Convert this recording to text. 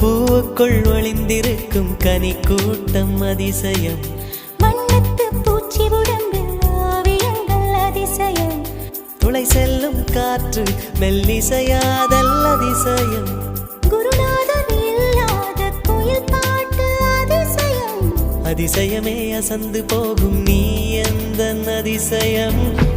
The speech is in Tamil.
பூவுக்குள் ஒளிந்திருக்கும் கனி கூட்டம் அதிசயம். வண்ணத்து பூச்சி உடம்பில் ஓவியங்கள் அதிசயம். துளை செல்லும் காற்று மெல்லிசையாதல் அதிசயம். குருநாதர் இல்லாத குயில் பாட்டு அதிசயம். அதிசயமே அசந்து போகும் நீ எந்த அதிசயம்.